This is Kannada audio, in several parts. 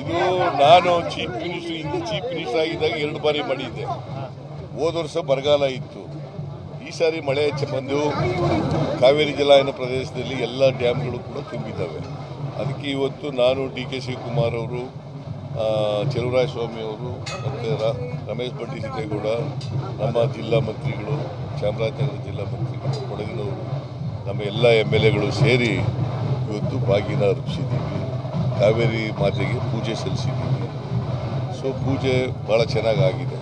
ಇದು ನಾನು ಚೀಫ್ ಮಿನಿಸ್ಟರ್ ಆಗಿದ್ದಾಗ 2 ಬಾರಿ ಮಾಡಿದ್ದೆ. ಹೋದ ವರ್ಷ ಬರಗಾಲ ಇತ್ತು, ಈ ಸಾರಿ ಮಳೆ ಬಂದು ಕಾವೇರಿ ಜಲಾನಯನ ಪ್ರದೇಶದಲ್ಲಿ ಎಲ್ಲ ಡ್ಯಾಮ್ಗಳು ಕೂಡ ತುಂಬಿದ್ದಾವೆ. ಅದಕ್ಕೆ ಇವತ್ತು ನಾನು ಡಿ.ಕೆ. ಶಿವಕುಮಾರ್ ಅವರು, ಚಲುವರಾಯಸ್ವಾಮಿ ಅವರು ಮತ್ತು ರಮೇಶ್ ಬಂಡಿ ಸಿದ್ದೇಗೌಡ, ನಮ್ಮ ಜಿಲ್ಲಾ ಮಂತ್ರಿಗಳು, ಚಾಮರಾಜನಗರ ಜಿಲ್ಲಾ ಮಂತ್ರಿಗಳು, ಕೊಡಗಿನವರು, ನಮ್ಮ ಎಲ್ಲ MLAಗಳು ಸೇರಿ ಇವತ್ತು ಬಾಗಿನ ಅರ್ಪಿಸಿದ್ದೀವಿ. ಕಾವೇರಿ ಮಾತೆಗೆ ಪೂಜೆ ಸಲ್ಲಿಸಿದ್ದೀವಿ. ಸೊ ಪೂಜೆ ಭಾಳ ಚೆನ್ನಾಗಿ ಆಗಿದೆ.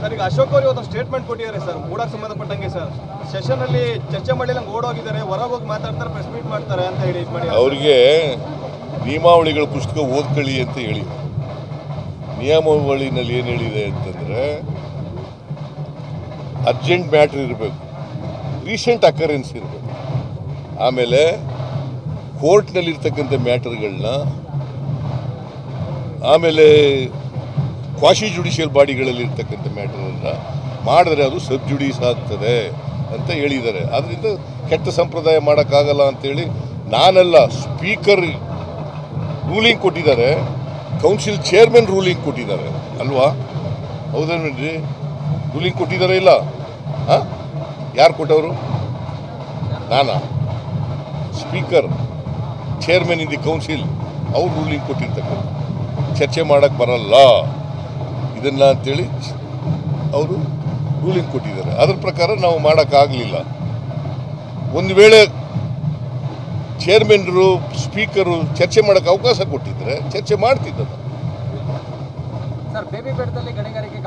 ಸರ್, ಈಗ ಅಶೋಕ್ ಅವರು ಇವತ್ತು ಸ್ಟೇಟ್ಮೆಂಟ್ ಕೊಟ್ಟಿದ್ದಾರೆ ಸರ್, ಮೂಡಕ್ಕೆ ಸಂಬಂಧಪಟ್ಟಂಗೆ. ಸರ್, ಸೆಷನ್ ಅಲ್ಲಿ ಚರ್ಚೆ ಮಾಡಿಲ್ಲ, ಓಡೋಗಿದ್ದಾರೆ, ಹೊರಗೆ ಹೋಗಿ ಮಾತಾಡ್ತಾರೆ, ಪ್ರೆಸ್ ಮೀಟ್ ಮಾಡ್ತಾರೆ ಅಂತ ಹೇಳಿ ಅವರಿಗೆ ನಿಯಮಾವಳಿಗಳ ಪುಸ್ತಕ ಓದ್ಕೊಳ್ಳಿ ಅಂತ ಹೇಳಿ. ನಿಯಮಾವಳಿನಲ್ಲಿ ಏನು ಹೇಳಿದೆ ಅಂತಂದರೆ, ಅರ್ಜೆಂಟ್ ಮ್ಯಾಟ್ರ್ ಇರಬೇಕು, ರೀಸೆಂಟ್ ಅಕರೆನ್ಸ್ ಇರಬೇಕು, ಆಮೇಲೆ ಕೋರ್ಟ್ನಲ್ಲಿರ್ತಕ್ಕಂಥ ಮ್ಯಾಟರ್ಗಳನ್ನ, ಆಮೇಲೆ ಕ್ವಾಶಿ ಜುಡಿಷಿಯಲ್ ಬಾಡಿಗಳಲ್ಲಿ ಇರ್ತಕ್ಕಂಥ ಮ್ಯಾಟರನ್ನು ಮಾಡಿದ್ರೆ ಅದು ಸಬ್ ಜುಡಿಸ್ ಆಗ್ತದೆ ಅಂತ ಹೇಳಿದ್ದಾರೆ. ಆದ್ದರಿಂದ ಕೆಟ್ಟ ಸಂಪ್ರದಾಯ ಮಾಡೋಕ್ಕಾಗಲ್ಲ ಅಂತೇಳಿ ನಾನೆಲ್ಲ, ಸ್ಪೀಕರ್ ರೂಲಿಂಗ್ ಕೊಟ್ಟಿದ್ದಾರೆ, ಕೌನ್ಸಿಲ್ ಚೇರ್ಮನ್ ರೂಲಿಂಗ್ ಕೊಟ್ಟಿದ್ದಾರೆ ಅಲ್ವಾ? ಹೌದೇನ್ರಿ? ರೂಲಿಂಗ್ ಕೊಟ್ಟಿದ್ದಾರೆ ಇಲ್ಲ? ಹಾಂ, ಯಾರು ಕೊಟ್ಟವರು? ನಾನಾ? Speaker, chairman in the council, ಅವ್ರು ರೂಲಿಂಗ್ ಕೊಟ್ಟಿರ್ತಕ್ಕಂಥ ಚರ್ಚೆ ಮಾಡೋಕ್ಕೆ ಬರಲ್ಲ ಇದನ್ನು ಅಂತೇಳಿ ಅವರು ರೂಲಿಂಗ್ ಕೊಟ್ಟಿದ್ದಾರೆ. ಅದ್ರ ಪ್ರಕಾರ ನಾವು ಮಾಡೋಕ್ಕಾಗಲಿಲ್ಲ. ಒಂದು ವೇಳೆ ಚೇರ್ಮನ್ರು, ಸ್ಪೀಕರು ಚರ್ಚೆ ಮಾಡೋಕ್ಕೆ ಅವಕಾಶ ಕೊಟ್ಟಿದ್ರೆ ಚರ್ಚೆ ಮಾಡ್ತಿದ್ದ. ಸರ್, ಬೇಬಿ ಬೆಟ್ಟದಲ್ಲಿ ಗಣಿಗಾರಿಕೆ